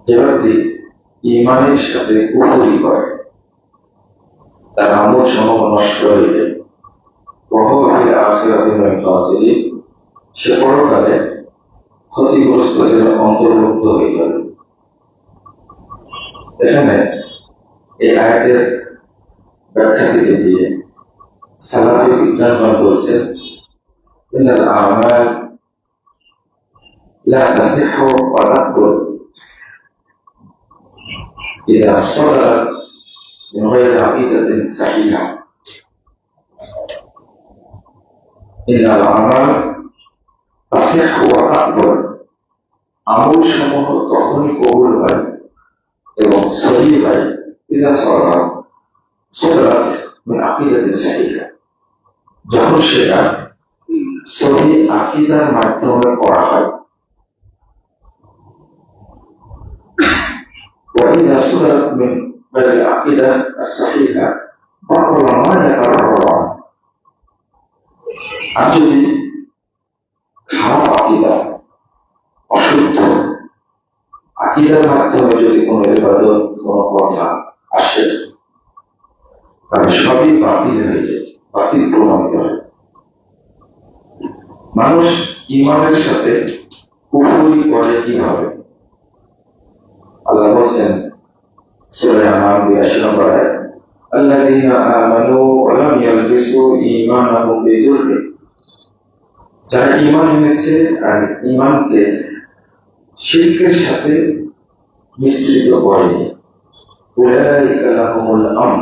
যে ব্যক্তি ইমানের সাথে কুফরি করে তার আমল সমূহ নষ্ট হয়ে যায়, সে পরকালে ক্ষতিগ্রস্তদের অন্তর্ভুক্ত হয়ে যাবে। এখানে এই আয়াতের ব্যাখ্যা দিতে গিয়ে সালাফি বিজ্ঞানগণ বলছেন, ইন্নাল আমাল লা তাসিহু ওয়া তাকবুল ইযা সাদারাত মিন গায়রি আকিদাতিন সাহিহা। ইন্নাল আমাল তাসিহু ওয়া তাকবুল, আমল সমূহ তখনই কবুল হয় এবং সহিহ হয় ইযা সাদারাত মিন আকিদাতিন সাহিহা, যখন সেটা সহিহ আকীদার মাধ্যমে করা হয়। وإذا صدرت من غير العقيدة الصحيحة بطل ما يترتب عنه। আর যদি খারাপ আকীদা, অশুদ্ধ আকীদার মাধ্যমে যদি কোনো ইবাদত, কোনো কথা আসে, তাহলে সবই বাতিল হয়ে যায়, বাতিল প্রমাণিত হয়। মানুষ ইমানের সাথে কুফরি করে কিভাবে? আল্লাহ বলেন সূরা আনআম 82 নম্বর আয়াত, আল্লাযীনা আমানু ওয়া লাম ইয়ালবিসু ঈমানাহুম বিযুলম, যারা ঈমান এনেছে আর ঈমানকে শিরকের সাথে মিশ্রিত করেনি, উলাইকা লাহুমুল আমন,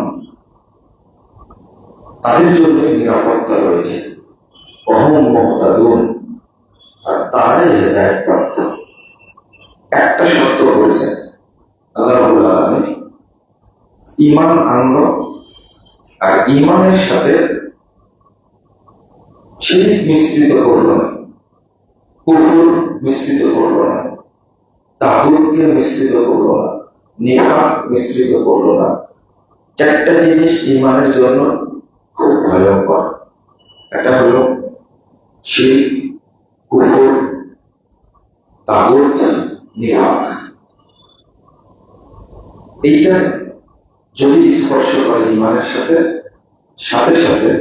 তাদের জন্য নিরাপত্তা রয়েছে, ওয়া হুম মুহতাদুন, আর তারাই হেদায়েত প্রাপ্ত। একটা শর্ত করেছেন আল্লাহ রাব্বুল আলামিন, ঈমান আনলো আর ঈমানের সাথে শিরক মিশ্রিত করলো না, কুফর মিশ্রিত করলো না, তাগুতকে মিশ্রিত করলো না, নিফাক মিশ্রিত করলো না। চারটা জিনিস ঈমানের জন্য খুব ভয়ঙ্কর। একটা হলো শিরক, কুফর, তাগুত, নিফাক। এইটা যদি স্পর্শ করে ঈমানের সাথে, সাথে সাথে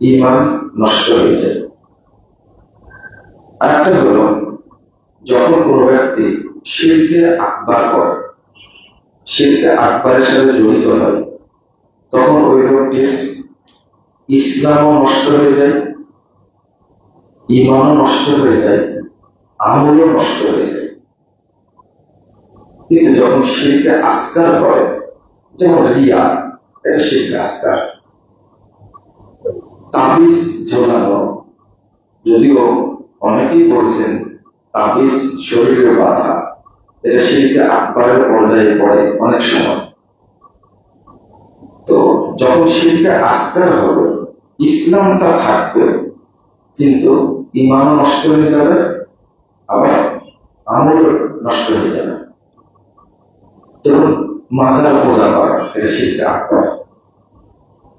ঈমান নষ্ট হয়ে যায়। আর একটা হলো যখন কোনো ব্যক্তি শিরকে আকবার করে, শিরকে আকবারের সাথে জড়িত হয়, তখন ওই লোকটির ইসলামও নষ্ট হয়ে যায়, ঈমানও নষ্ট হয়ে যায়, আমলও নষ্ট হয়ে যায়। কিন্তু যখন শিরকে আসগার করে, যেমন রিয়া, এটা শিরকে আসগার। তাবিজ ঝোলানো, যদিও অনেকেই বলছেন তাবিজ শরীরের বাধা, এটা শিরকে আকবারের পর্যায়ে পড়ে অনেক সময়। তো যখন শিরকে আসগার হবে, ইসলামটা থাকবে কিন্তু ঈমানও নষ্ট হয়ে যাবে, আবার আমল নষ্ট হয়ে যাবে। যেমন মাজার পূজা করা, এটা শিরকে আকবার।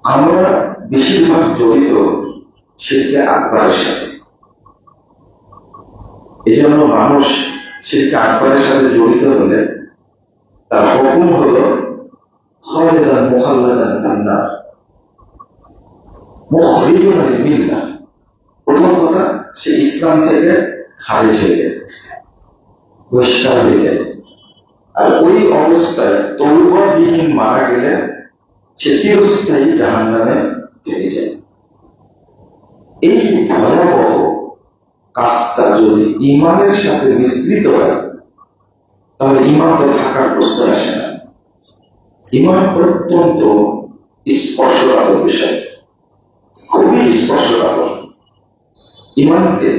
আমরা বেশিরভাগ জড়িত শিরকে আকবারের সাথে। এই জন্য মানুষ শিরকে আকবারের সাথে জড়িত হলে তার হুকুম হলো খালিদান মুখাল্লাদান ফিন্নার, মুখরিজুন মিনাল মিল্লাহ। প্রথম কথা, সে ইসলাম থেকে খারিজ হয়ে যায়, বহিষ্কার হয়ে যায়। আর ওই অবস্থায় তওবাবিহীন মারা গেলে সে চিরস্থায়ী জাহান্নামে থেকে যায়। এই ভয়াবহ কাজটা যদি ঈমানের সাথে মিশ্রিত হয়, তাহলে ঈমান তো থাকার প্রশ্ন আসে না। ঈমান অত্যন্ত স্পর্শকাতর বিষয়, খুবই স্পর্শকাতর। ঈমানকে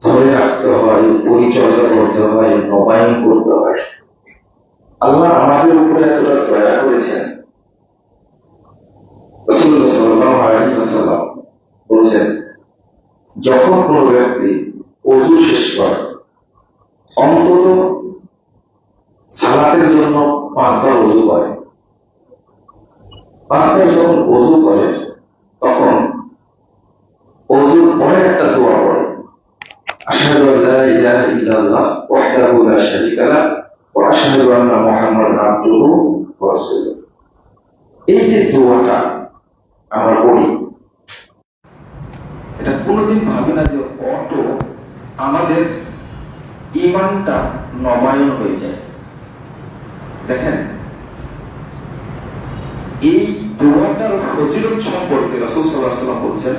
ধরে রাখতে হয়, পরিচর্যা করতে হয়, নবায়ন করতে হয়। আল্লাহ আমাদের উপরে এতটা দয়া করেছেন, রাসূলুল্লাহ সাল্লাল্লাহু আলাইহি ওয়াসাল্লাম বলেছেন, যখন কোনো ব্যক্তি ওযু শেষ করে, অন্তত সালাতের জন্য 5 বার ওযু করে। 5 বার যখন ওযু করে, তখন ওযুর পরে একটা দোয়া পড়ে, আশহাদু আল্লা ইলাহা ইল্লাল্লাহ শারীকা লাহু ওয়া আশহাদু আন্না মুহাম্মাদান আবদুহু ওয়া রাসূলুহু। এই যে দোয়াটা আমরা পড়ি, এটা কোনোদিন ভাবে না যে অটো আমাদের ঈমানটা নবায়ন হয়ে যায়। দেখেন, এই দোয়াটার ফজিলত সম্পর্কে রাসূল সাল্লাল্লাহু আলাইহি ওয়াসাল্লাম বলছেন,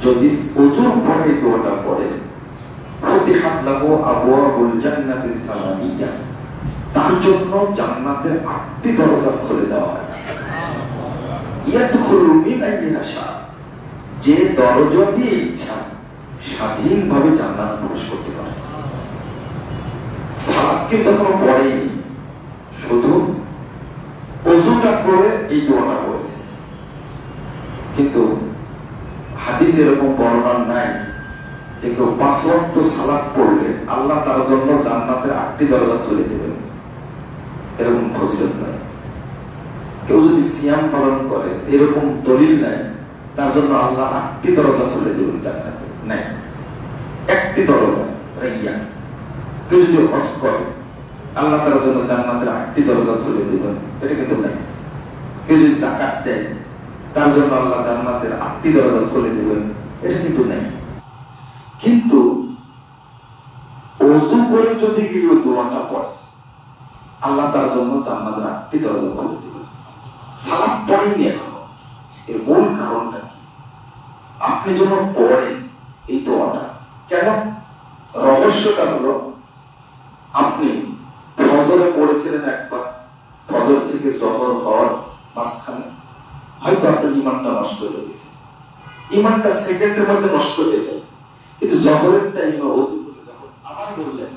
যদি ওযুর পরে দোয়াটা পড়ে, ফুতিহাত লাহু আবওয়াবুল জান্নাতিস সামানিয়া, তার জন্য জান্নাতের 8টি দরজা খুলে দেওয়া হয়। ইয়াদখুলু মিন আইয়িহা শা, যে দরজা দিয়ে ইচ্ছা স্বাধীনভাবে জান্নাতে প্রবেশ করতে পারে। সালাত কিন্তু এখনো পড়েনি, শুধু ওযুটা করে এই দোয়াটা পড়েছে। কিন্তু হাদিসে এরকম বর্ণনা নাই যে কেউ 5 ওয়াক্ত সালাত পড়লে আল্লাহ তার জন্য জান্নাতের 8টি দরজা খুলে দেবেন, এরকম ফজিলত নাই। কেউ যদি সিয়াম পালন করে, এরকম দলিল নাই তার জন্য আল্লাহ 8টি দরজা খুলে দেবেন জান্নাতে, নাই। 1টি দরজা রাইয়ান। কেউ যদি হজ করে, আল্লাহ তার জন্য জান্নাতের 8টি দরজা খুলে দেবেন, এটা কিন্তু নাই। কেউ যদি যাকাত দেয়, তার জন্য আল্লাহ জান্নাতের 8টি দরজা খুলে দেবেন, এটা কিন্তু নাই। কিন্তু ওযু করে যদি কেউ দোয়াটা পড়ে, আল্লাহ তার জন্য জান্নাতের 8টি দরজা খুলে দেবেন। সালাত পড়েননি এখনো, এর মূল কারণটা কি? আপনি যখন পড়েন এই দোয়াটা, কেন? রহস্যটা হলো, আপনি ফজরে পড়েছিলেন একবার, ফজর থেকে যহর হওয়ার মাঝখানে হয়তো আপনার ঈমানটা নষ্ট হয়ে গেছে। ঈমানটা সেকেন্ডের মধ্যে নষ্ট হয়ে যায়। কিন্তু যহরের টাইমে ওযু করে যখন আবার বললেন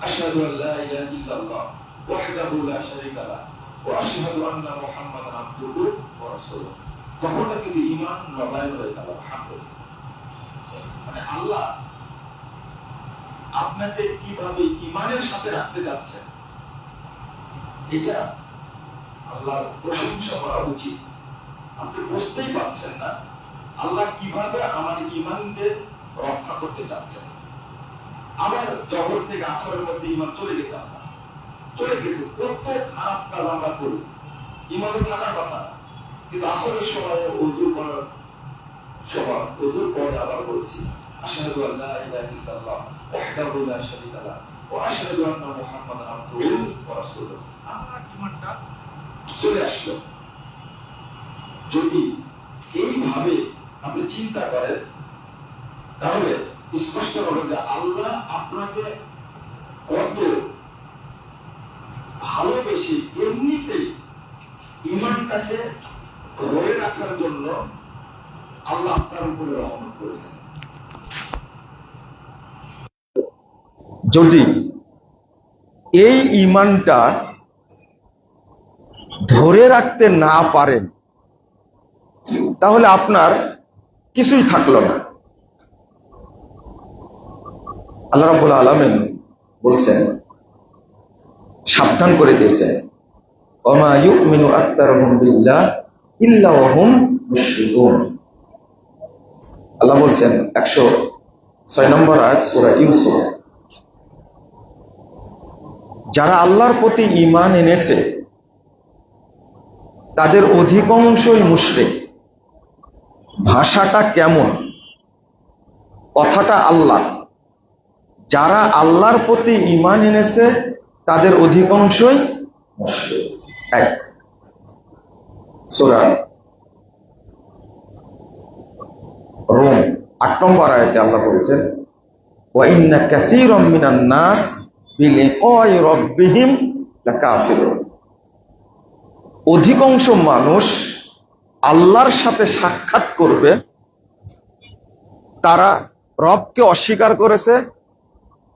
আশহাদু আল্লা ইলাহা ইল্লাল্লাহ ওয়াহদাহু লা শারীকা লাহু ওয়া আশহাদু আন্না মুহাম্মাদান আবদুহু ওয়া রাসূলুহু, তখন কিন্তু ঈমান নবায়ন হয়ে গেল। আলহামদুলিল্লাহ। মানে আল্লাহ আপনাকে কিভাবে ঈমানের সাথে রাখতে যাচ্ছেন, এটা আল্লাহর প্রশংসা করা উচিত। আপনি বুঝতেই পারছেন না আল্লাহ কিভাবে আমার ঈমানকে রক্ষা করতে চাচ্ছেন। আবার জহর থেকে আসরের মধ্যে ঈমান চলে গেছে, আপনার চলে গেছে। কত খারাপ কাজ আমরা করি, ঈমানে থাকার কথা, কিন্তু আসরের সময় ওযু করার সময় ওযুর পরে আবার বলছি আশহাদু আল্লা ইলাহা ইল্লাল্লাহ ওয়াহদাহু লা শারীকা লাহু ওয়া আশহাদু আন্না মুহাম্মাদান আবদুহু ওয়া রাসূলুহু, আমার ঈমানটা চলে আসলো। যদি এইভাবে আপনি চিন্তা করেন, তাহলে স্পষ্ট হবে যে আল্লাহ আপনাকে কত ভালোবেসে এমনিতেই ঈমানটাকে ধরে রাখার জন্য আল্লাহ আপনার উপরে রহমত করেছেন। যদি এই ঈমানটা ধরে রাখতে না পারেন, তাহলে আপনার কিছুই থাকলো না। আল্লাহ রাব্বুল আলামিন বলছেন, সাবধান করে দিয়েছেন, ওমা ইউমিনু আকতারুহুম বিল্লাহ ইল্লা ওয়া হুম মুশরিকুন। আল্লাহ বলছেন 106 নম্বর আয়াত সূরা ইউসুফ, যারা আল্লাহর প্রতি ঈমান এনেছে তাদের অধিকাংশই মুশরিক। ভাষাটা কেমন? কথাটা আল্লাহ, যারা আল্লাহর প্রতি ঈমান এনেছে তাদের অধিকাংশই মুশরিক। 1 সূরা রোম 8 নম্বর আয়াতে আল্লাহ বলেছেন, ওয়া ইন্না কাসীরাম মিনান নাস বিলিকাই রাব্বিহিম লাকাফিরুন। অধিকাংশ মানুষ আল্লাহর সাথে সাক্ষাৎ করবে, তারা রবকে অস্বীকার করেছে,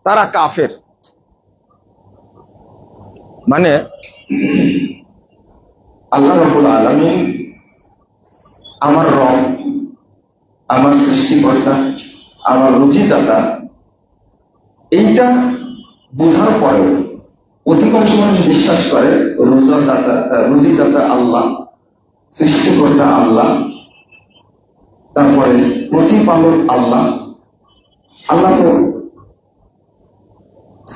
তারা কাফের। মানে আল্লাহ রাব্বুল আলামিন আমার রব, আমার সৃষ্টিকর্তা, আমার রুজিদাতা, এইটা বোঝার পরেও অধিকাংশ মানুষ বিশ্বাস করে রুজিদাতা আল্লাহ, সৃষ্টিকর্তা আল্লাহ, তারপরে প্রতিপালক আল্লাহ। আল্লাহ তো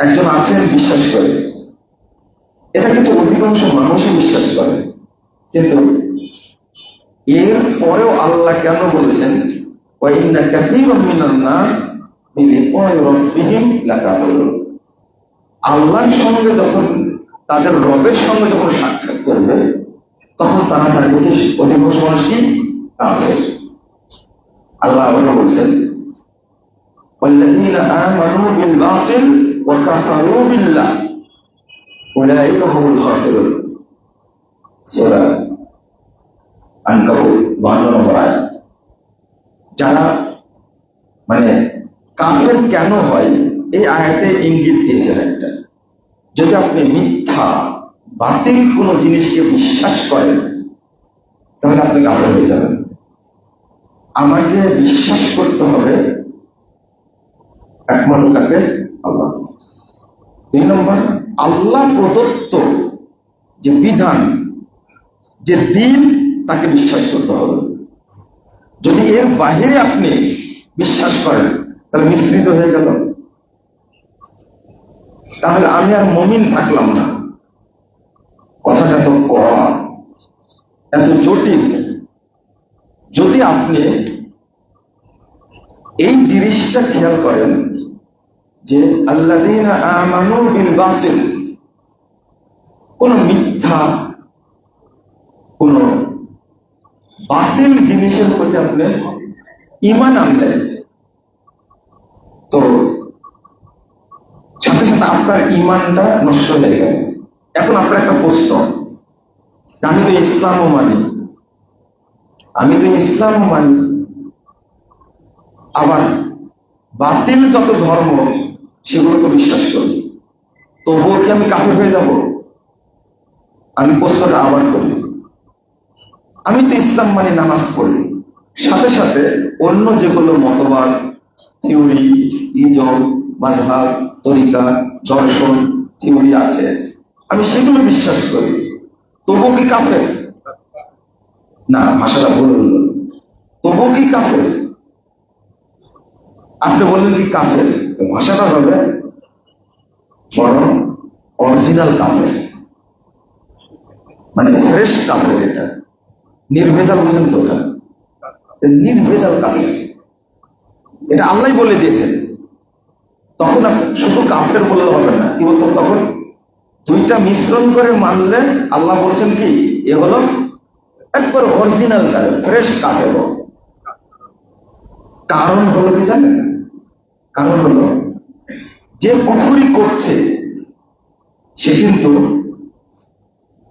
একজন আছেন বিশ্বাস করে, এটা কিন্তু অধিকাংশ মানুষই বিশ্বাস করে, কিন্তু এর পরেও আল্লাহ কেন বলেছেন ওয়াইন্না কাসীরাম মিনান নাস বিলিকাই রাব্বিহিম লাকাফিরুন? আল্লাহর সঙ্গে যখন, তাদের রবের সঙ্গে যখন সাক্ষাৎ করবে, তখন তারা থাকবে কি? অধিকাংশ মানুষ কি? কাফের। আল্লাহ আবারও বলছেন ওয়াল্লাযীনা আমানু বিল বাতিল ওয়া কাফারু বিল্লাহ উলাইকা হুমুল খাসিরুন। সূরা আনকাবুত 52 নম্বর আয়াত। যারা মানে কাফের কেন হয়, এই আয়াতে ইঙ্গিত দিয়েছেন একটা, যদি আপনি মিথ্যা বাতিল কোন জিনিসকে বিশ্বাস করেন তাহলে আপনি কাফের হয়ে যাবেন। আমাকে বিশ্বাস করতে হবে একমাত্র কাকে? আল্লাহ। 2 নম্বর, আল্লাহ প্রদত্ত যে বিধান, যে দিন, তাকে বিশ্বাস করতে হবে। যদি এর বাহিরে আপনি বিশ্বাস করেন তাহলে মিশ্রিত হয়ে গেল, তাহলে আমি আর মুমিন থাকলাম না। কথাটা তো কড়া, এত জটিল। যদি আপনি এই জিনিসটা খেয়াল করেন যে আল্লাযীনা আমানু বিল বাতিল, কোন মিথ্যা, কোন বাতিল জিনিসের প্রতি আপনি ঈমান আনলেন, তো সাথে সাথে আপনার ঈমানটা নষ্ট হয়ে গেল। এখন আপনার একটা প্রশ্ন, আমি তো ইসলামও মানি, আবার বাতিল যত ধর্ম সেগুলো তো বিশ্বাস করি, তবুও কি আমি কাফের হয়ে যাব? আমি প্রশ্নটা আবার করি। আমি তো ইসলাম মানি, নামাজ পড়ি, সাথে সাথে অন্য যেগুলো মতবাদ, থিওরি, ইজম, মাযহাব, তরিকা, দর্শন, থিওরি আছে, আমি সেগুলো বিশ্বাস করি, তবুও কি কাফের? না, ভাষাটা ভুল হল। তবুও কি কাফের? আপনি বললেন কি কাফের, তো ভাষাটা হবে বরং অরিজিনাল কাফের, মানে ফ্রেশ কাফের। এটা নির্ভেজাল, বুঝেন তো? ওটা নির্ভেজাল কাফের, এটা আল্লাহ বলে দিয়েছেন। তখন শুধু কাফের বললে হবে না, কি বলতো? তখন দুইটা মিশ্রণ করে মানলে আল্লাহ বলছেন কি, এ হলো একবার অরিজিনাল কাফের, ফ্রেশ কাফের। কারণ হলো কি জানেন? কারণ হলো যে কুফরি করছে সে কিন্তু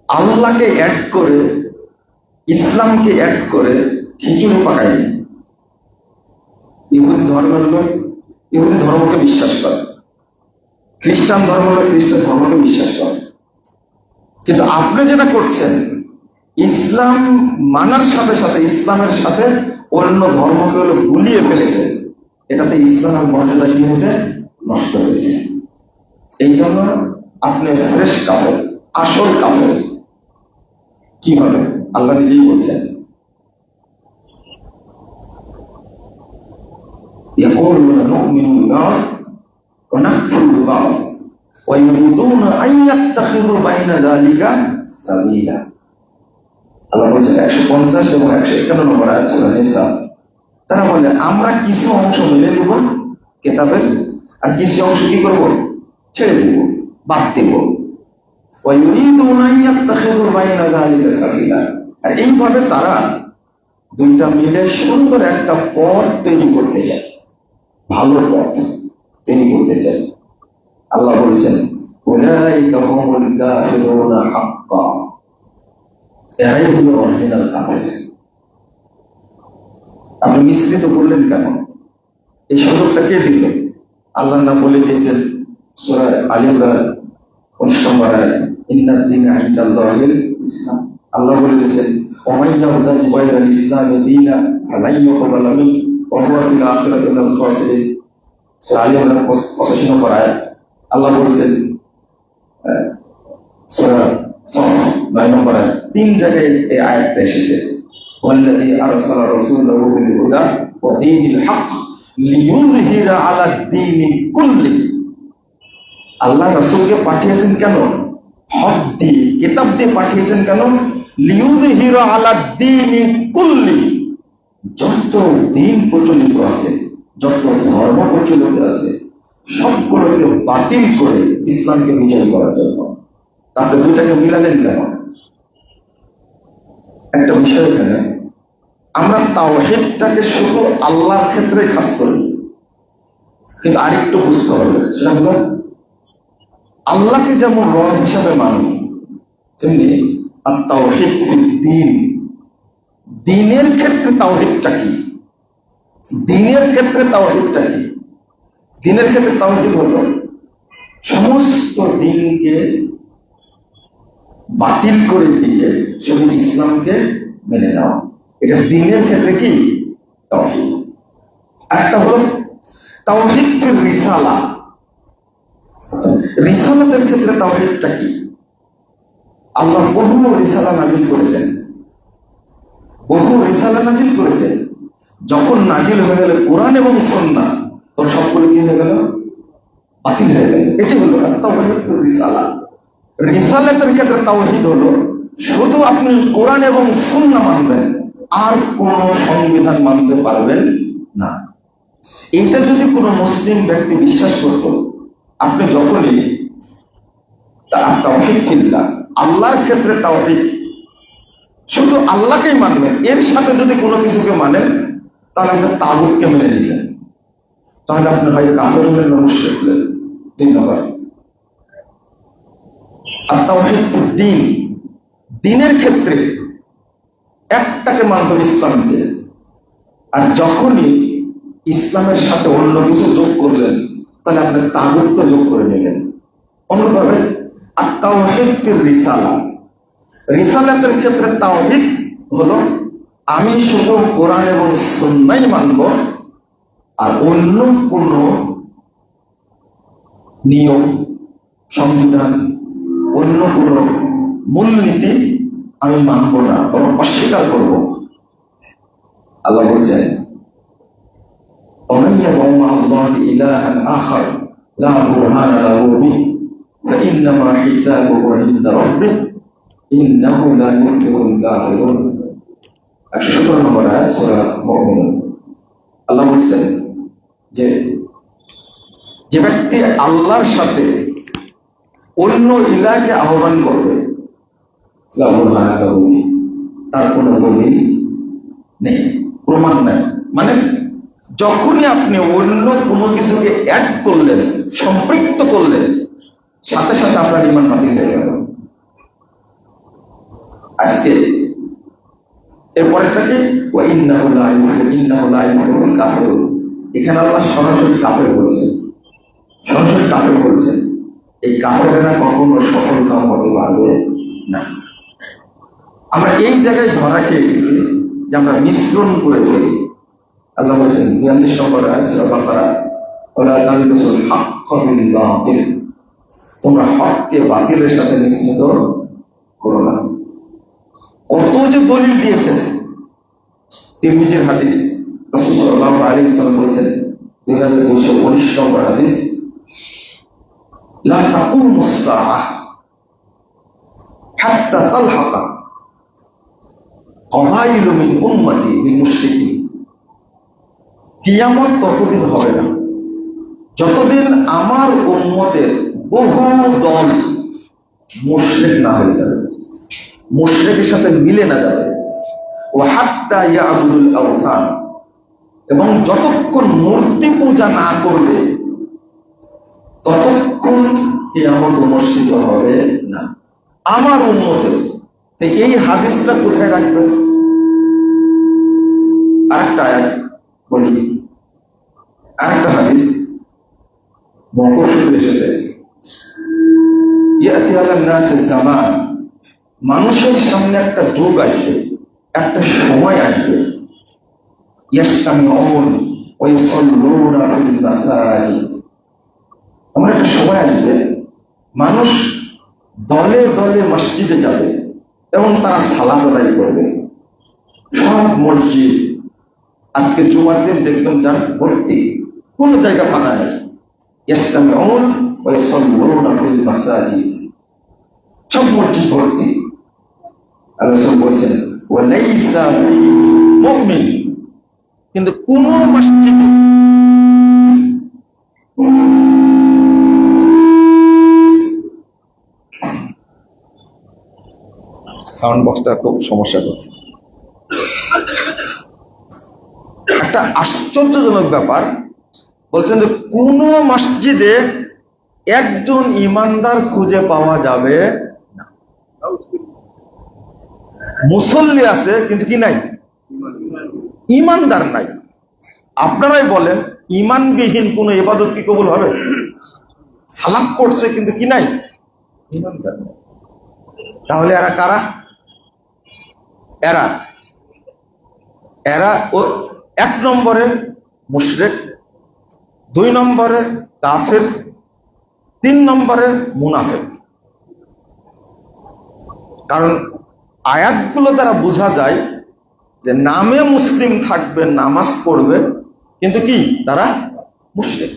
আল্লাহকে অ্যাড করে, ইসলামকে অ্যাড করে খিচুড়ি পাকায়নি। ইহুদি ধর্মের লোক ইহুদি ধর্মকে বিশ্বাস করে, খ্রিস্টান ধর্মের লোক খ্রিস্টান ধর্মকে বিশ্বাস করে। কিন্তু আপনি যেটা করছেন, ইসলাম মানার সাথে সাথে, ইসলামের সাথে অন্য ধর্মকে হলো গুলিয়ে ফেলেছে, এটাতে ইসলামের মর্যাদা কি হয়েছে? নষ্ট হয়েছে। এই জন্য আপনি ফ্রেশ কাফের, আসল কাফের। কিভাবে? আল্লাহ নিজেই বলছেন, يقولون نؤمن ببعض ونكفر ببعض ويريدون أن يتخذوا بين ذلك سبيلا। আল্লাহ বলছেন 150 এবং 151 নম্বর আয়াত সূরা নিসা, তারা বলে আমরা কিছু অংশ মেনে নিব কিতাবের, আর কিছু অংশ কি করব? ছেড়ে দিব, বাদ দেব। ويريدون أن يتخذوا بين ذلك سبيلا। আর এইভাবে তারা দুইটা মিলে সুন্দর একটা পথ তৈরি করতে চায়, ভালো পথ তৈরি করতে চায়। আল্লাহ বলেছেন উলাইকা হুমুল কাফিরুনা হাক্কা, এরাই হলো অরিজিনাল কাফের। আপনি মিশ্রিত করলেন কেন? এই সুযোগটা কে দিল? আল্লাহর নাম বলে দিয়েছেন সূরা আল ইমরান 19 নম্বর আয়াত, ইন্নাদ দীনা ইনদাল্লাহিল ইসলাম। আল্লাহ বলে দিয়েছেন ওমাই ইয়াবতাগি গায়রাল ইসলামি দীনা ফালাই ইউকবালা মিনহু ওয়া হুয়া ফিল আখিরাতি মিনাল খাসিরিন। সূরা আল ইমরান 85 নম্বর আয়াত। আল্লাহ বলেছেন সূরা সফ 9 নম্বর আয়াত। 3 জায়গায় এই আয়াতটা এসেছে, ওয়াল্লাযী আরসালা রাসূলাহু বিল হুদা ওয়া দীনিল হক লিইয়ুযহিরা আলা দ্বীনি কুল্লি। আল্লাহ রাসূলকে পাঠিয়েছেন কেন? হক দিয়ে, কিতাব দিয়ে পাঠিয়েছেন কেন? লিইউযহিরা আলা দ্বীনি কুল্লি, যত দিন প্রচলিত আছে, যত ধর্ম প্রচলিত আছে, সবগুলোকে বাতিল করে ইসলামকে বিজয় করার জন্য। তারপরে দুটাকে মিলালেন কেন? একটা বিষয় এখানে, আমরা তাওহীদটাকে শুধু আল্লাহর ক্ষেত্রে খাস করি, কিন্তু আরেকটু বুঝতে হবে, সেটা হলো আল্লাহকে যেমন রব হিসাবে মানি, তেমনি আত-তাওহীদ ফিদ দ্বীন, দ্বীনের ক্ষেত্রে তাওহীদটা কি? দ্বীনের ক্ষেত্রে তাওহীদটা কি? দ্বীনের ক্ষেত্রে তাওহীদ হলো সমস্ত দ্বীনকে বাতিল করে দিয়ে শুধু ইসলামকে মেনে নেওয়া, এটা দ্বীনের ক্ষেত্রে কি? তাওহীদ। একটা হলো তাওহীদ ফির রিসালা, রিসালাতের ক্ষেত্রে তাওহীদটা কি? আল্লাহ বহু রিসালা নাজিল করেছেন, বহু রিসালা নাজিল করেছেন। যখন নাজিল হয়ে গেল কোরআন এবং সুন্নাহ, তো সবগুলো কি হয়ে গেল? বাতিল হয়ে গেল। এটি হলো তাওহীদ ফির রিসালা। রিসালাতের ক্ষেত্রে তাওহীদ হলো শুধু আপনি কোরআন এবং সুন্নাহ মানবেন, আর কোন সংবিধান মানতে পারবেন না। এটা যদি কোনো মুসলিম ব্যক্তি বিশ্বাস করত, আপনি যখনই তাওহীদ ফিল্লাহ, আল্লাহর ক্ষেত্রে তাওহীদ, শুধু আল্লাহকেই মানবেন, এর সাথে যদি কোনো কিছুকে মানেন, তাহলে আপনি তাগুতকে মেনে নিলেন, তাহলে আপনি ভাই কাফের হলেন না মুশরিক হলেন। 3 নম্বর, আর তাওহীদ ফিদ দ্বীন, দ্বীনের ক্ষেত্রে একটাকে মানতে হবে, ইসলামকে। আর যখনই ইসলামের সাথে অন্য কিছু যোগ করলেন, তাহলে আপনি তাগুতকে যোগ করে নিলেন। অন্যভাবে আত-তাওহীদ ফির রিসালা, রিসালাতের ক্ষেত্রে তাওহীদ হলো আমি শুধু কোরআন এবং সুন্নাহই মানব, আর অন্য কোন নিয়ম, সংবিধান, অন্য কোন মূলনীতি আমি মানব না, বরং অস্বীকার করব। আল্লাহ বলছেন, ومن يدع مع الله إلها آخر لا برهان له به فإنما حسابه عند ربه إنه لا يفلح الكافرون। 117 নম্বর আয়াত সূরা মুমিনুন। আল্লাহ বলছেন যে যে ব্যক্তি আল্লাহর সাথে অন্য ইলাহকে আহ্বান করবে, লা বুরহান লাহু বিহি, তার কোনো দলিল নেই, প্রমাণ নাই। মানে যখনই আপনি অন্য কোনো কিছুকে অ্যাড করলেন, সম্পৃক্ত করলেন, সাথে সাথে আপনার ঈমান বাতিল হয়ে গেল। আজকে এরপরেটাকে এখানে আল্লাহ সরাসরি কাফের বলছেন, সরাসরি কাফের বলছেন। এই কাফেরেরা কখনো সফল কাম হতে পারবে না। আমরা এই জায়গায় ধরা খেয়ে গেছি যে আমরা মিশ্রণ করে চলি। আল্লাহ বলেছেন 42 নম্বর আয়াত সূরা বাকারা, ওয়ালা তালবিসুল হাক্কা বিল বাতিল, তোমরা হককে বাতিলের সাথে মিশ্রিত করো না। কত যে দলিল দিয়েছেন। তিরমিজির হাদিস, রাসূল সাল্লাল্লাহু আলাইহি ওয়াসাল্লাম বলেছেন, 2219 নম্বর হাদিস, লা তাকুমুস সাআহ হাত্তা তালহাকা কবাইলু মিন উম্মতি বিল মুশরিকিন। কিয়ামত ততদিন হবে না যতদিন আমার উম্মতের বহু দল মুশরিক না হয়ে যাবে, মুশরিকের সাথে মিলে না যাবে। ওয়া হাত্তা ইয়াবুদুল আওসান, এবং যতক্ষণ মূর্তি পূজা না করবে ততক্ষণ কিয়ামত অনুষ্ঠিত হবে না আমার উম্মতের। তো এই হাদিসটা কোথায় রাখবেন? আরেকটা আয়াত বলি, আরেকটা হাদিস মওকুফ সূত্রে এসেছে, ইয়াতি আলান নাসি জামান, মানুষের সামনে একটা যুগ আসবে, একটা সময় আসবে, ইয়াসতামিউন ওয়া ইউসাল্লুনা ফিল মাসাজিদ, এমন একটা সময় আসবে মানুষ দলে দলে মসজিদে যাবে এবং তারা সালাত আদায় করবে। সব মসজিদ আজকে জুমার দিন দেখবেন যান ভর্তি, কোন জায়গা ফাঁকা নেই। ইয়াসতামিউন ওয়া ইউসাল্লুনা ফিল মাসাজিদ, সব মসজিদ ভর্তি। আল্লাহ রাসূল বলেছেন ওয়া লাইসা ফি মুমিন, কিন্তু কোন মসজিদে সাউন্ড বক্সটা খুব সমস্যা করছে। একটা আশ্চর্যজনক ব্যাপার বলছেন যে কোন মসজিদে একজন ইমানদার খুঁজে পাওয়া যাবে না। মুসল্লি আছে কিন্তু কি নাই, ইমানদার নাই। আপনারাই বলেন ইমানবিহীন কোন ইবাদত কি কবুল হবে? সালাত করছে কিন্তু কি নাই, ইমানদার নাই। তাহলে এরা কারা? এরা এরা ও 1 নম্বরে মুশরিক, 2 নম্বরে কাফের, 3 নম্বরে মুনাফিক। কারণ আয়াতগুলো দ্বারা বোঝা যায় যে নামে মুসলিম থাকবে, নামাজ পড়বে, কিন্তু কি তারা মুশরিক,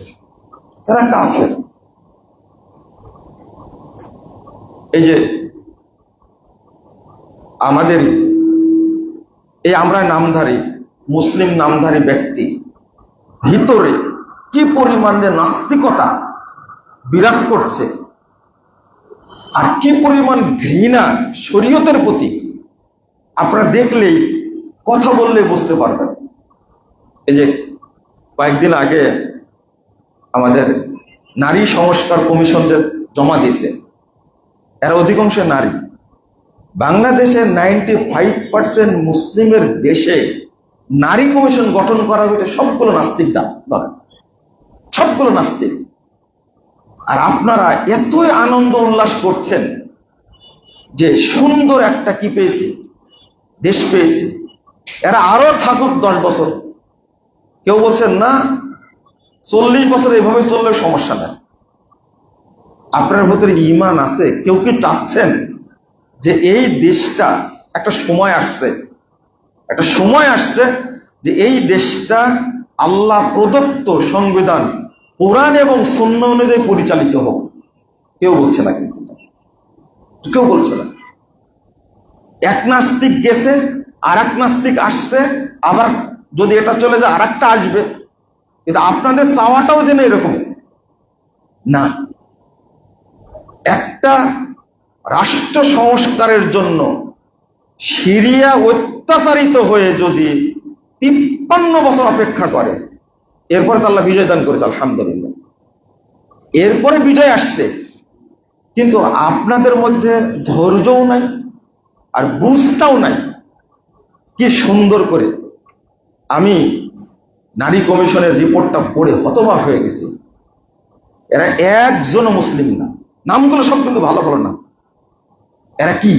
তারা কাফের। এই যে আমাদের এই আমরা নামধারী মুসলিম নামধারী ব্যক্তি ভিতরে কি পরিমাণে নাস্তিকতা বিরাজ করছে, আর কি পরিমাণ ঘৃণা শরীয়তের প্রতি, আপনারা দেখলেই কথা বললে বুঝতে পারবেন। এই যে কয়েকদিন আগে আমাদের নারী সংস্কার কমিশন যে জমা দিয়েছে, এরা অধিকাংশ নারী। বাংলাদেশের 95% মুসলিমের দেশে নারী কমিশন গঠন করা হয়েছে সবগুলো নাস্তিক দ্বারা, সবগুলো নাস্তিক। আর আপনারা এতই আনন্দ উল্লাস করছেন যে সুন্দর একটা কি পেয়েছি, দেশ পেয়েছি, এরা আরো থাকুক 10 বছর। কেউ বলছেন না 40 বছর এভাবে চললে সমস্যা নেই। আপনার ভিতরে ঈমান আছে? কেউ কি চাচ্ছেন যে এই দেশটা একটা সময় আসছে, একটা সময় আসছে যে এই দেশটা আল্লাহ প্রদত্ত সংবিধান কোরআন এবং সুন্নাহ অনুযায়ী পরিচালিত হোক? কেউ বলছে না, কিন্তু কেউ বলছে না। এক নাস্তিক গেছে, আর এক নাস্তিক আসছে, আবার যদি এটা চলে যায় আর একটা আসবে। কিন্তু আপনাদের চাওয়াটাও যেন এরকম না। একটা রাষ্ট্র সংস্কারের জন্য সিরিয়া অত্যাচারিত হয়ে যদি 53 বছর অপেক্ষা করে, এরপরে তো আল্লাহ বিজয় দান করেছে, আলহামদুলিল্লাহ। এরপরে বিজয় আসছে, কিন্তু আপনাদের মধ্যে ধৈর্যও নাই আর বুঝটাও নাই। কি সুন্দর করে আমি নারী কমিশনের রিপোর্টটা পড়ে হতবাক হয়ে গেছি। এরা একজনও মুসলিম না, নামগুলো সব কিন্তু ভালো ভালো নাম। এরা কি?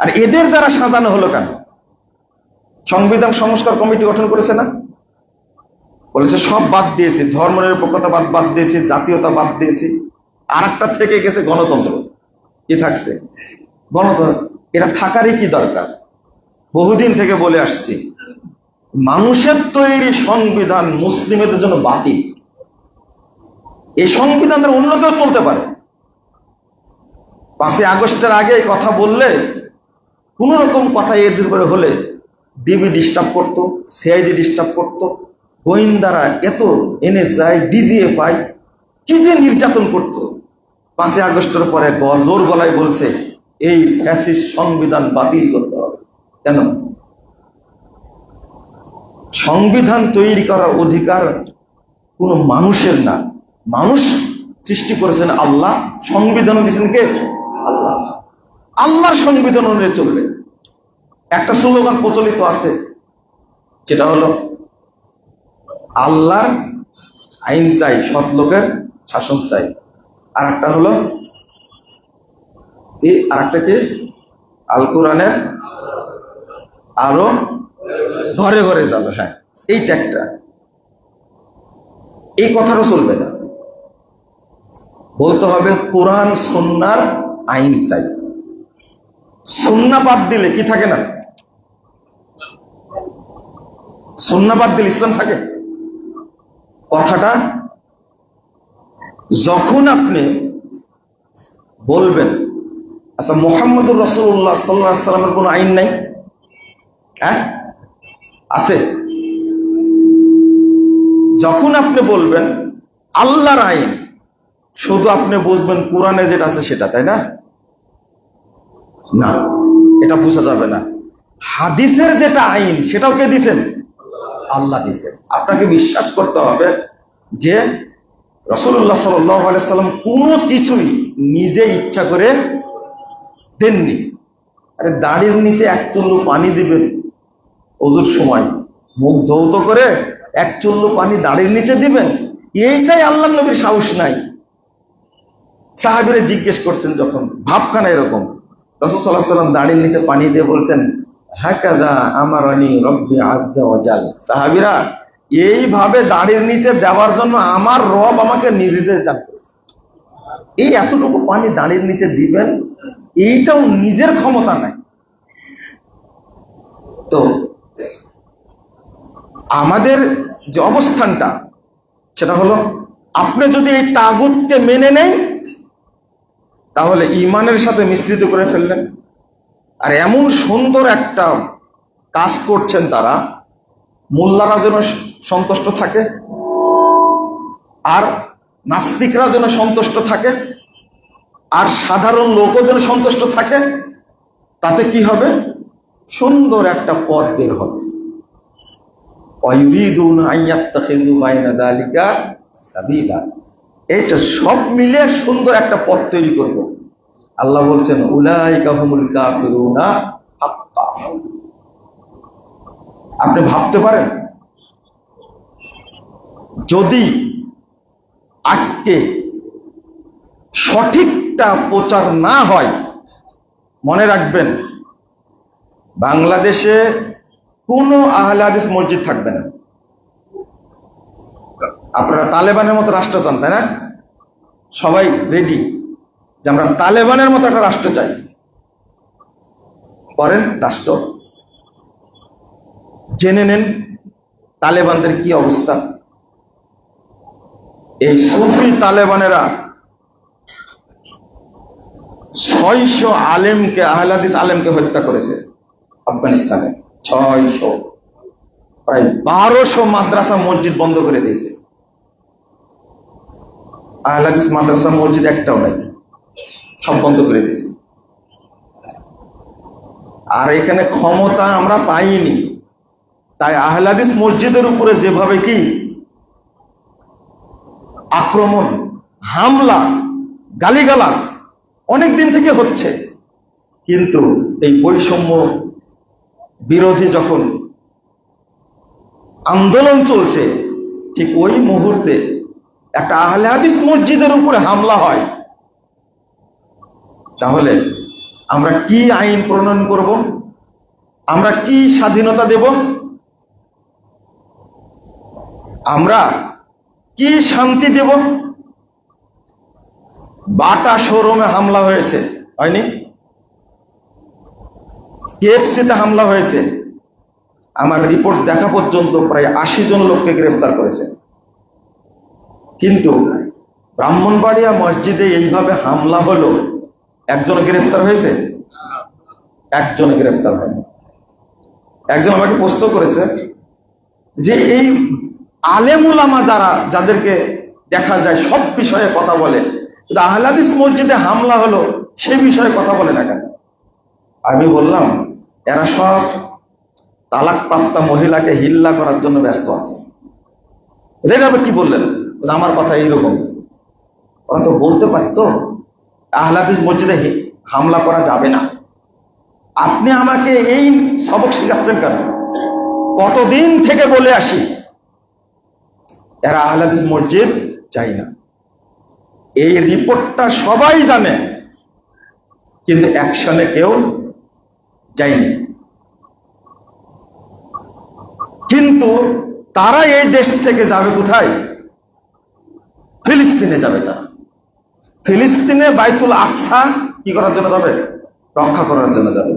আর এদের দ্বারা সাজানো হলো কেন? সংবিধান সংস্কার কমিটি গঠন করেছে না, বলেছে সব বাদ দিয়েছি, ধর্মনিরপেক্ষতা বাদ দিয়েছি, জাতীয়তা বাদ দিয়েছি, আর একটা থেকে গেছে গণতন্ত্র। কি থাকছে? গণতন্ত্র। এটা থাকারই কি দরকার? বহুদিন থেকে বলে আসছি, মানুষের তৈরি সংবিধান মুসলিমদের জন্য বাতিল। এই সংবিধানের অন্য কেউ চলতে পারে। 5ই আগস্টের আগে কথা বললে, কোন রকম কথা এর উপরে হলে ডিবি ডিস্টার্ব করতো, সিআইডি ডিস্টার্ব করতো, গোয়েন্দারা এত এনএসআই ডিজিএফআই কি যে নির্যাতন করতো। 5ই আগস্টের পরে জোর গলায় বলছে এই ফ্যাসিস্ট সংবিধান বাতিল করতে হবে। কেন? সংবিধান তৈরি করার অধিকার কোন মানুষের না। মানুষ সৃষ্টি করেছেন আল্লাহ, সংবিধান দিয়েছেন কে? আল্লাহ। আল্লাহর সংবিধান অনুযায়ী চলবে। একটা স্লোগান প্রচলিত আছে, যেটা হলো আল্লাহর আইন চাই, সৎ লোকের শাসন চাই। আর একটা হলো আর একটা কি, আল কোরআনের আরো ঘরে ঘরে যাবে। হ্যাঁ, এইটা একটা। এই কথাটা চলবে না, বলতে হবে কোরআন সুন্নাহর আইন চাই। সুন্নাহ বাদ দিলে কি থাকে না? সুন্নাহ বাদ দিলে ইসলাম থাকে? কথাটা যখন আপনি বলবেন আচ্ছা মুহাম্মদুর রাসূলুল্লাহ সাল্লাল্লাহু আলাইহি সাল্লামের কোনো আইন নাই, হ্যাঁ আছে? যখন আপনি বলবেন আল্লাহর আইন, শুধু আপনি বুঝবেন কোরআনে যেটা আছে সেটা, তাই না? না, এটা বোঝা যাবে না। হাদিসের যেটা আইন সেটাও কে দিছেন? আল্লাহ দিছেন। আপনাকে বিশ্বাস করতে হবে যে রাসূলুল্লাহ সাল্লাল্লাহু আলাইহি সাল্লাম কোনো কিছুই নিজে ইচ্ছা করে দেননি। আরে দাড়ির নিচে এক চুল্লু পানি দিবেন ওযুর সময়, মুখ ধৌত করে এক চুল্লু পানি দাড়ির নিচে দিবেন, এইটাই আল্লাহর নবীর সাহস নাই। সাহাবীরা জিজ্ঞেস করছেন যখন, ভাবখানা এরকম, রাসূল সাল্লাল্লাহু আলাইহি সাল্লাম দাড়ির নিচে পানি দিয়ে বলছেন হাকাযা আমারানি রব্বি আযজা ওয়া জাল। সাহাবীরা, এইভাবে দাড়ির নিচে দেওয়ার জন্য আমার রব আমাকে নির্দেশ দান করেছে। এই এতটুকু পানি দাড়ির নিচে দিবেন, এইটাও নিজের ক্ষমতা নাই। তো আমাদের যে অবস্থানটা সেটা হলো, আপনি যদি এই তাগুতকে মেনে নেন তাহলে ঈমানের সাথে মিশ্রিত করে ফেললেন। আর এমন সুন্দর একটা কাজ করছেন তারা, মোল্লারা যেন সন্তুষ্ট থাকে আর নাস্তিকরা যেন সন্তুষ্ট থাকে আর সাধারণ লোকও যেন সন্তুষ্ট থাকে। তাতে কি হবে? সুন্দর একটা পথ বের হবে। এটা সব মিলে সুন্দর একটা পথ তৈরি করব। আল্লাহ বলছেন উলাইকা হুমুল কাফিরুনা হাক্কা। আপনি ভাবতে পারেন যদি আজকে সঠিকটা প্রচার না হয়, মনে রাখবেন বাংলাদেশে কোনো আহলে হাদিস মসজিদ থাকবে না। আপনারা তালেবানের মতো রাষ্ট্র চান, তাই না? সবাই রেডি যে আমরা তালেবানের মতো একটা রাষ্ট্র চাই। করেন রাষ্ট্র, জেনে নেন তালেবানদের কি অবস্থা। এই সুফি তালেবানেরা 600 আলেমকে, আহলে হাদিস আলেমকে হত্যা করেছে আফগানিস্তানে। 600, প্রায় 1200 মাদ্রাসা মসজিদ বন্ধ করে দিয়েছে। আহলে হাদিস মাদ্রাসা মসজিদ একটাও নাই, সব বন্ধ করে দিয়েছে। আর এখানে ক্ষমতা আমরা পাইনি, তাই আহলে হাদিস মসজিদের উপরে যেভাবে কি আক্রমণ, হামলা, গালিগালাজ অনেক দিন থেকে হচ্ছে, কিন্তু এই বৈষম্য বিরোধী যখন আন্দোলন চলছে, ঠিক ওই মুহূর্তে একটা আহলে হাদিস মসজিদের উপরে হামলা হয়, তাহলে আমরা কি আইন প্রণয়ন করব? আমরা কি স্বাধীনতা দেব? আমরা কি শান্তি দেব? বাটা শোরুমে হামলা হয়েছে, হয়নি? কেএফসিতে হামলা হয়েছে, আমার রিপোর্ট দেখা পর্যন্ত প্রায় 80 জন লোককে গ্রেফতার করেছে। কিন্তু ব্রাহ্মণবাড়িয়া মসজিদে এইভাবে হামলা হলো, একজন গ্রেফতার হয়েছে? একজন গ্রেফতার হয়নি। একজন আমাকে প্রশ্ন করেছে যে এই আলেম উলামা যাদেরকে দেখা যায় সব বিষয়ে কথা বলে, কিন্তু আহলে হাদিস মসজিদে হামলা হলো সে বিষয়ে কথা বলে না কেন? আমি বললাম এরা সব তালাক প্রাপ্তা মহিলাকে হিল্লা করার জন্য ব্যস্ত আছে। এটা কি বললেন? আমার কথা এইরকম। ওরা তো বলতে পারতো আহলে হাদিস মসজিদে হামলা করা যাবে না। আপনি আমাকে এই সবক শিখাচ্ছেন কেন? কতদিন থেকে বলে আসি এরা আহলে হাদিস মসজিদ চাই না। এই রিপোর্টটা সবাই জানে, কিন্তু অ্যাকশনে কেউ যায়নি। কিন্তু তারা এই দেশ থেকে যাবে কোথায়? ফিলিস্তিনে যাবে। তারা ফিলিস্তিনে বাইতুল আকসা কি করার জন্য যাবে? রক্ষা করার জন্য যাবে।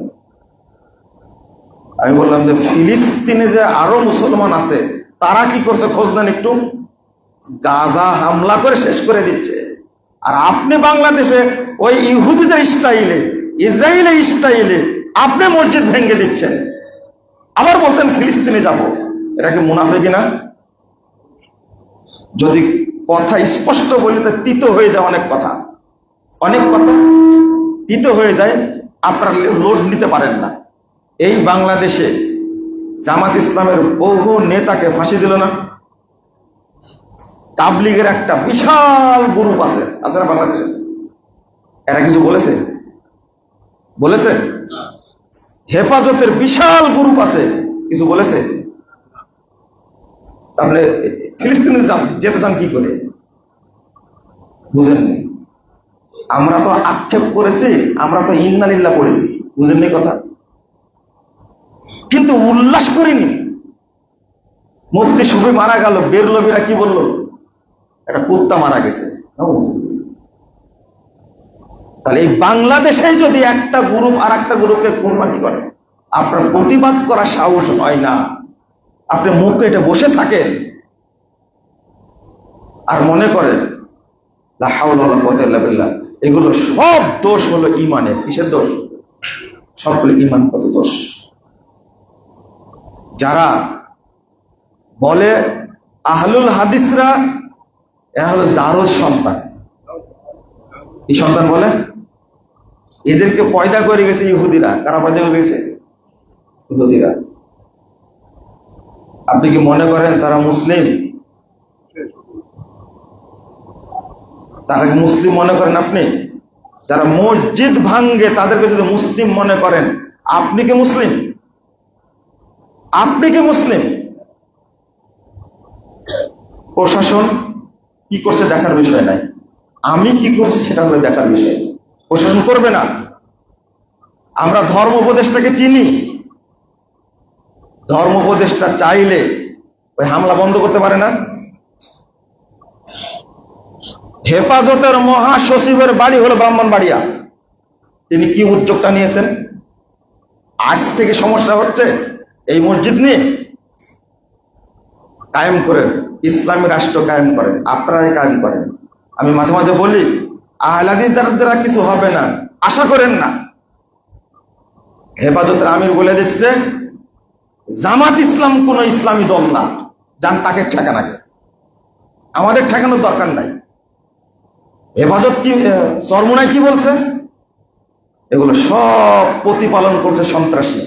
আমি বললাম যে ফিলিস্তিনে যে আরো মুসলমান আছে তারা কি করছে খোঁজ নেন একটু। গাজা হামলা করে শেষ করে দিচ্ছে। আর আপনি বাংলাদেশে ওই ইহুদিদের স্টাইলে, ইসরায়েলের স্টাইলে আপনি মসজিদ ভেঙে দিচ্ছেন, আবার বলতেন ফিলিস্তিনে যাব। এটা কি মুনাফিকি না? যদি কথা স্পষ্ট বলি তো তিতো হয়ে যায়, অনেক কথা তিতো হয়ে যায়, আপনারা লোড নিতে পারেন না। এই বাংলাদেশে জামাত ইসলামের বহু নেতাকে ফাঁসি দিল না? তাবলিগের একটা বিশাল গ্রুপ আছে না বাংলাদেশে, এরা কিছু বলেছে? হেফাজতের বিশাল গ্রুপ আছে, কিছু বলেছে? তাহলে ফিলিস্তিনে যেতে চান কি করে? বুঝেননি? আমরা তো আক্ষেপ করেছি, আমরা তো ইন্নালিল্লাহ পড়েছি, বুঝেননি কথা? কিন্তু উল্লাস করিনি। মুফতি শফি মারা গেল, বেরলবিরা কি বলল? একটা কুত্তা মারা গেছে। তাহলে এই বাংলাদেশে যদি একটা গ্রুপ আর একটা গ্রুপকে কোরবানি করে, আপনার প্রতিবাদ করার সাহস হয় না, আপনি মুখ কেটে বসে থাকেন আর মনে করেন লা হাওলা ওয়ালা কুওয়াতা ইল্লা বিল্লাহ। এগুলো সব দোষ হলো ঈমানের। কিসের দোষ? সবগুলো ঈমানগত দোষ। যারা বলে আহলুল হাদিসরা এরা হলো জারজ সন্তান, এই সন্তান বলে এদেরকে পয়দা করে গেছে ইহুদিরা। কারা পয়দা করে গেছে? ইহুদিরা। আপনি কি মনে করেন তারা মুসলিম? তারা মুসলিম মনে করেন আপনি? যারা মসজিদ ভাঙ্গে তাদেরকে যদি মুসলিম মনে করেন, আপনি কি মুসলিম? আপনি কি মুসলিম? প্রশাসন কি করছে দেখার বিষয় নাই, আমি কি করছি সেটা হলো দেখার বিষয়। প্রশাসন করবে না। আমরা ধর্ম উপদেষ্টাকে চিনি, ধর্ম উপদেষ্টা চাইলে ওই হামলা বন্ধ করতে পারে না। হেফাজতের মহাসচিবের বাড়ি হলো ব্রাহ্মণবাড়িয়া, তিনি কি উদ্যোগটা নিয়েছেন? আজ থেকে সমস্যা হচ্ছে এই মসজিদ নিয়ে, কায়েম করেন, ইসলামী রাষ্ট্র কায়েম করেন, আপনারাই কায়েম করেন। আমি মাঝে মাঝে বলি আহলে হাদিসদের দ্বারা কিছু হবে না, আশা করেন না। হেফাজতের আমির বলে দিচ্ছে জামাত ইসলাম কোন ইসলামী দল না, যান তাকে ঠেকানাকে, আমাদের ঠেকানোর দরকার নাই। হেফাজত কি চরমোনাই কি বলছে? এগুলো সব প্রতিপালন করছে সন্ত্রাসী।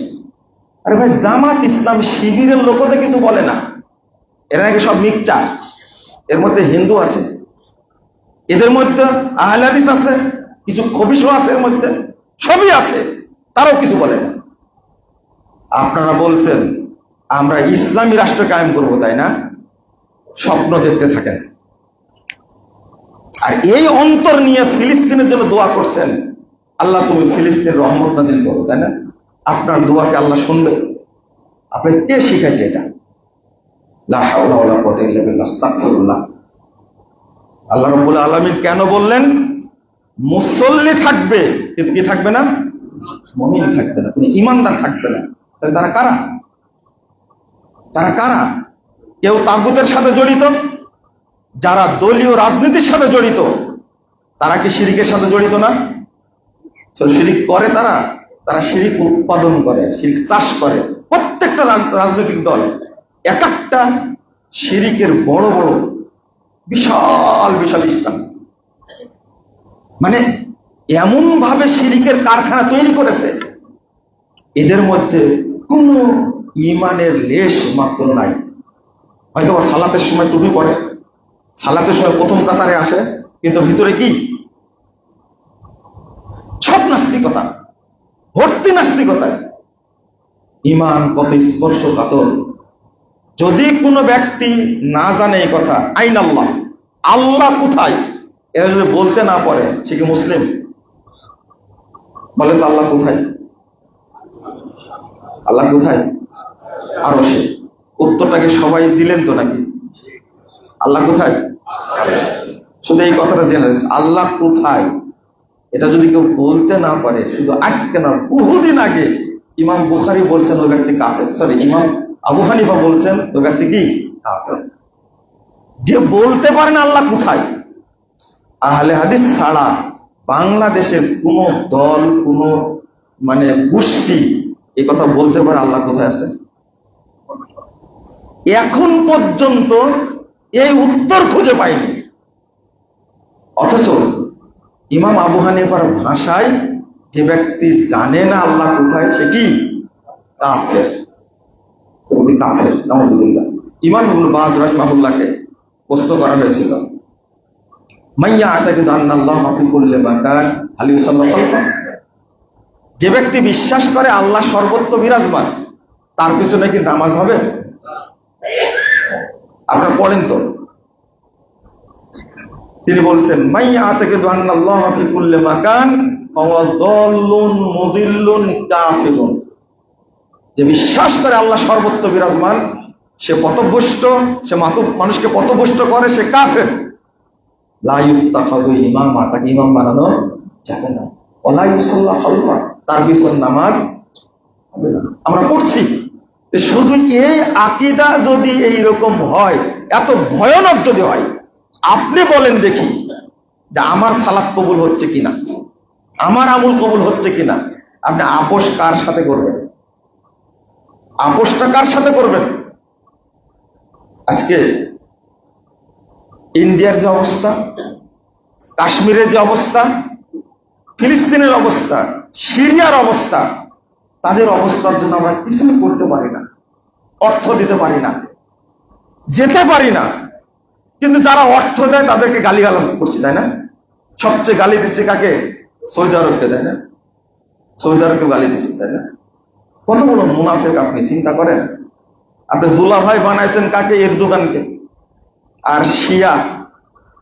আরে ভাই, জামাত ইসলাম শিবিরের লোকদের কিছু বলে না, এরা নাকি সব মিক্সচার, এর মধ্যে হিন্দু আছে, এদের মধ্যে আহলে হাদিস আছে, কিছু খবিশও আছে, এর মধ্যে সবই আছে, তারাও কিছু বলে না। আপনারা বলছেন আমরা ইসলামী রাষ্ট্র কায়েম করব, তাই না? স্বপ্ন দেখতে থাকেন। আর এই অন্তর নিয়ে ফিলিস্তিনের জন্য দোয়া করছেন, আল্লাহ তুমি ফিলিস্তিনের রহমত নাজিল করো, তাই না? আপনার দোয়াকে আল্লাহ শুনবে? আপনি কে শিখাইছে এটা? লা হাওলা ওয়ালা কুওয়াতা ইল্লা বিল্লাহ, আস্তাগফিরুল্লাহ। আল্লাহ রাব্বুল আলামিন কেন বললেন মুসল্লি থাকবে কিন্তু কি থাকবে না? মুমিন থাকবে না, কোনো ঈমানদার থাকবে না। তাহলে তারা কারা? তারা কারা? কেউ তাগুতের সাথে জড়িত, যারা দলীয় রাজনীতির সাথে জড়িত, তারা কি শিরিকের সাথে জড়িত না? শিরিক করে তারা, তারা শিরিক উৎপাদন করে, শিরিক চাষ করে। প্রত্যেকটা রাজনৈতিক দল এক একটা শিরিকের বড় বড় বিশাল বিশাল ইসলাম, মানে এমন ভাবে শিরিকের কারখানা তৈরি করেছে, এদের মধ্যে কোন ঈমানের লেশ মাত্র নাই। হয়তো সালাতের সময় টুপি পরে, সালাতের সময় প্রথম কাতারে আসে, কিন্তু ভিতরে কি? সব নাস্তিকতা, ভর্তি নাস্তিকতা। ঈমান কত স্পর্শকাতর। যদি কোনো ব্যক্তি না জানে এই কথা, আইন আল্লাহ, আল্লাহ কোথায়, এরা যদি বলতে না পারে, সে কি মুসলিম? বলেন তো আল্লাহ কোথায়? আল্লাহ কোথায়? আরো সে উত্তরটাকে সবাই দিলেন তো নাকি? আল্লাহ কোথায়? শুধু এই কথাটা জেনে, আল্লাহ কোথায় এটা যদি কেউ বলতে না পারে, শুধু আজকে না, বহুদিন আগে ইমাম বুখারী বলছেন ওই ব্যক্তি কাফের। সরি, ইমাম আবু হানিফা বলছেন ওই ব্যক্তি কি? কাফের। যে বলতে পারেন আল্লাহ কোথায়, আহলে হাদিস ছাড়া বাংলাদেশের কোন দল, কোন গোষ্ঠী এই কথা বলতে পারে আল্লাহ কোথায় আছে? এখন পর্যন্ত এই উত্তর খুঁজে পাইনি। অথচ ইমাম আবু হানিফার ভাষায় যে ব্যক্তি জানে না আল্লাহ কোথায়, সেটি কাফের। কাফের, নাউযুবিল্লাহ। ইমাম ইবনে বাজ রাহিমাহুল্লাহকে প্রশ্ন করা হয়েছিল, মাইয়া আতাকিদু আন্নাল্লাহা ফি কুল্লি মাকান হাল ইউসাল্লা খালফা, যে ব্যক্তি বিশ্বাস করে আল্লাহ সর্বত্র বিরাজমান, তার পিছনে কি নামাজ হবে? আপনারা পড়েন তো। তিনি বলছেন, মাইয়া আতাকিদু আন্নাল্লাহা ফি কুল্লি মাকান ফাহুয়া দাল্লুন মুদিল্লুন কাফিরুন, যে বিশ্বাস করে আল্লাহ সর্বত্র বিরাজমান, সে পথভ্রষ্ট, সে মানুষকে পথভ্রষ্ট করে, সে কাফের। লা ইউত্তাখাযু ইমামা, তাকে ইমাম বানানো যাবে না। ওয়ালা ইউসাল্লা খালফা, তার পিছনে নামাজ হবে না। আমরা পড়ছি। শুধু এই আকীদা যদি এইরকম হয়, এত ভয়ানক যদি হয়, আপনি বলেন দেখি যে আমার সালাত কবুল হচ্ছে কিনা, আমার আমল কবুল হচ্ছে কিনা। আপনি আপোষ কার সাথে করবেন? আপোষটা কার সাথে করবেন? আজকে ইন্ডিয়ার যে অবস্থা, কাশ্মীরের যে অবস্থা, ফিলিস্তিনের অবস্থা, সিরিয়ার অবস্থা, তাদের অবস্থার জন্য আমরা কিছুই করতে পারি না, অর্থ দিতে পারি না, যেতে পারি না। কিন্তু যারা অর্থ দেয় তাদেরকে গালিগালাজ করছি, তাই না? সবচেয়ে গালি দিচ্ছে কাকে? সৌদি আরবকে, তাই না? সৌদি আরবকে গালি দিচ্ছে, তাই না? কত বড় মুনাফিক আপনি চিন্তা করেন। আপনি দুলাভাই বানাইছেন কাকে? এরদোগানকে। আর শিয়া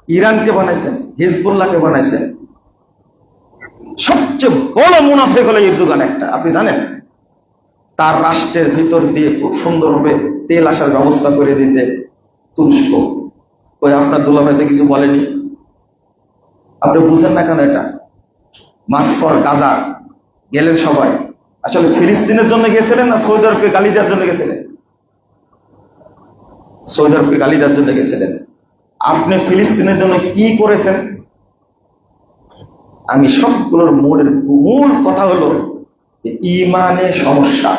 ইরানকে বানাইছেন, হিজবুল্লাহকে বানাইছেন। সবচেয়ে বড় মুনাফিক হলো এরদোগান একটা, আপনি জানেন? তার রাষ্ট্রের ভিতর দিয়ে খুব সুন্দরভাবে তেল আসার ব্যবস্থা করে দিয়েছে তুরস্ক। ওই আপনার দুলাভাইতে কিছু বলেনি? আপনি বুঝেন না কেন এটা? মাসফর গাজা গেলেন সবাই, আসলে ফিলিস্তিনের জন্য গেছিলেন না সৌদি আরবকে গালি দেওয়ার জন্য গেছিলেন? সৌদি আরবকে গালি দেওয়ার জন্য গেছিলেন। আপনি ফিলিস্তিনের জন্য কি করেছেন? আমি সবগুলোর মূল কথা হলো যে ইমানে সমস্যা।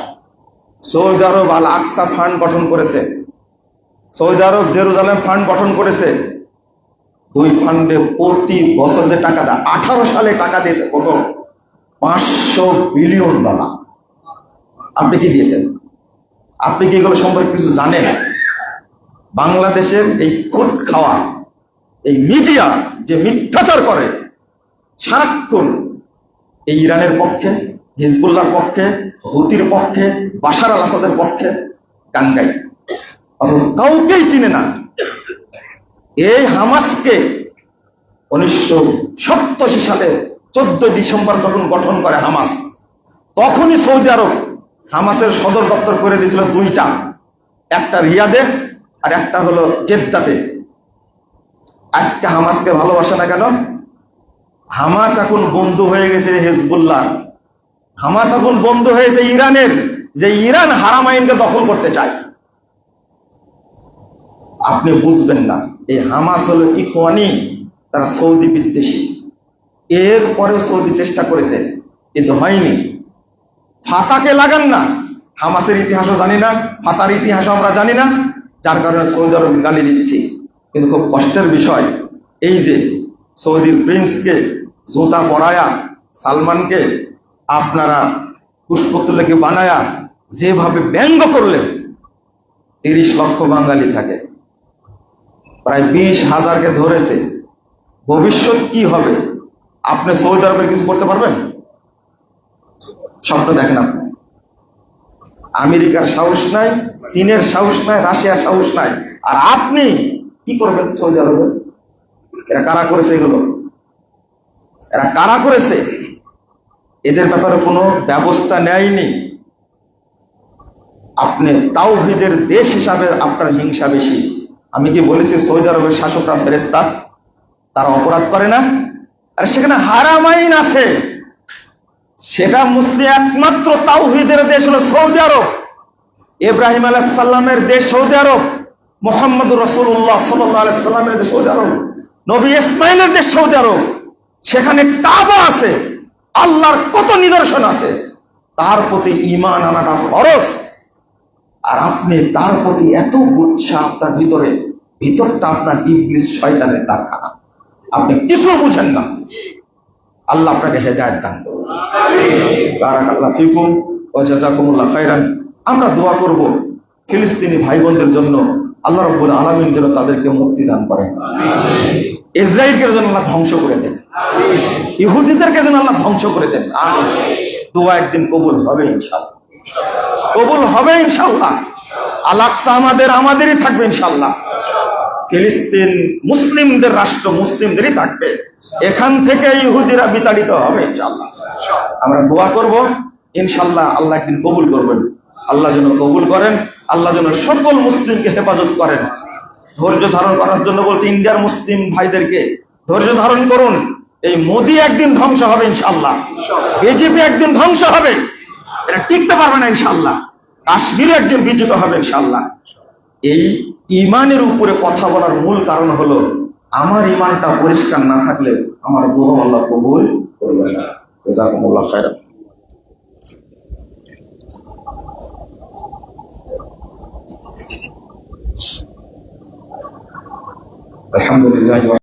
সৌদি আরব আল আকসা ফান্ড গঠন করেছে, সৌদি আরব জেরুজালেম ফান্ড গঠন করেছে। দুই ফান্ডে প্রতি বছর যে টাকা দেয়, 18 সালে টাকা দিয়েছে কত? $500 বিলিয়ন। আপনি কি দিয়েছেন? আপনি কি এগুলো সম্পর্কে কিছু জানেন? বাংলাদেশের এই খুদ খাওয়া এই মিডিয়া যে মিথ্যাচার করে, সারাক্ষণ এই ইরানের পক্ষে, হিজবুল্লাহর পক্ষে, হুতির পক্ষে, বাশার আল আসাদের পক্ষে গান গাই, অথচ কাউকেই চিনে না। এই হামাসকে 1987 সালে 14 ডিসেম্বর যখন গঠন করে হামাস, তখনই সৌদি আরব হামাসের সদর দপ্তর করে দিয়েছিল দুইটা, একটা রিয়াদে আর একটা হলো জেদ্দাতে। আজকে হামাসকে ভালোবাসে না কেন? হামাস এখন বন্ধু হয়ে গেছে হিজবুল্লাহ, হামাস এখন বন্ধু হয়েছে ইরানের, যে ইরান হারামাইনকে দখল করতে চায়। আপনি বুঝবেন না, এই হামাস হলো ইখওয়ানি, তারা সৌদি বিদ্বেষী। এরপরেও সৌদি চেষ্টা করেছে, কিন্তু হয়নি। ফাতাকে লাগান না, হামাসের ইতিহাসও জানি না, ফাতার ইতিহাসও আমরা জানি না, যার কারণে সৌদি আরব গালি দিচ্ছি। কিন্তু খুব কষ্টের বিষয়, এই যে সৌদির প্রিন্সকে জুতা পরায়া, সালমানকে আপনারা পুষ্পতুল্যকে বানায়া যেভাবে ব্যঙ্গ করলেন, 30 লক্ষ বাঙালি থাকে, প্রায় 20,000কে ধরেছে। ভবিষ্যৎ কি হবে? আপনি সৌদি আরবের কিছু করতে পারবেন? স্বপ্ন দেখেন আপনি। আমেরিকার সাহস নাই, চীনের সাহস নাই, রাশিয়ার সাহস নাই, আর আপনি কি করবেন সৌদি আরবে? এরা কারা করেছে এগুলো? এরা কারা করেছে? এদের ব্যাপারে কোনো ব্যবস্থা নেয়নি। আপনি তাওহীদের দেশ হিসাবে আপনার হিংসা বেশি। আমি কি বলেছি সৌদি আরবের শাসকরা ফেরেশতা? তারা অপরাধ করে না? আর সেখানে হারামাইন আছে, সেটা মুসলিম একমাত্র তাওহীদের দেশ হলো সৌদি আরব। ইব্রাহিম আলাইহিস সালামের দেশ সৌদি আরব, মুহাম্মদুর রাসূলুল্লাহ সাল্লাল্লাহু আলাইহি সাল্লামের দেশ সৌদি আরব, নবী ইসমাইলের দেশ সৌদি আরব, সেখানে কাবা আছে, আল্লাহর কত নিদর্শন আছে, তার প্রতি ঈমান আনাটা ফরজ। আর আপনি তার প্রতি এত উৎসাহ, আপনার ভিতরটা আপনার ইবলিস শয়তানের কারখানা, আপনি কিছু বুঝেন না। আল্লাহ আপনাকে হেদায়েত দান করুন। বারাকাল্লাহু ফিকুম ওয়া জাযাকুমুল্লাহ খাইরান। আমরা দোয়া করব ফিলিস্তিনি ভাই বোনদের জন্য, আল্লাহ রাব্বুল আলামিন যেন তাদেরকে মুক্তি দান করেন। ইসরায়েলকে যেন আল্লাহ ধ্বংস করে দেন, ইহুদিদেরকে যেন আল্লাহ ধ্বংস করে দেন। আমিন। দোয়া একদিন কবুল হবে ইনশাআল্লাহ, কবুল হবে ইনশাআল্লাহ। আল-আকসা আমাদেরই থাকবে ইনশাআল্লাহ। ফিলিস্তিন মুসলিমদের রাষ্ট্র, মুসলিমদেরই থাকবে। এখান থেকে ইহুদিরা বিতাড়িত হবে ইনশাআল্লাহ। আমরা দোয়া করব ইনশাআল্লাহ, আল্লাহ একদিন কবুল করবেন। আল্লাহ যেন কবুল করেন, আল্লাহ যেন সকল মুসলিমকে হেফাজত করেন। ধৈর্য ধারণ করার জন্য বলছে ইন্ডিয়ার মুসলিম ভাইদেরকে, ধৈর্য ধারণ করুন। এই মোদি একদিন ধ্বংস হবে ইনশাআল্লাহ, বিজেপি একদিন ধ্বংস হবে, এটা টিকতে পারবে না ইনশাআল্লাহ। কাশ্মীর একদিন বিজিত হবে ইনশাআল্লাহ। এই ইমানের উপরে কথা বলার মূল কারণ হলো, আমার ইমানটা পরিষ্কার না থাকলে আমার দোয়া আল্লাহ কবুল করবে না। জাযাকুমুল্লাহ খাইরান। আলহামদুলিল্লাহ।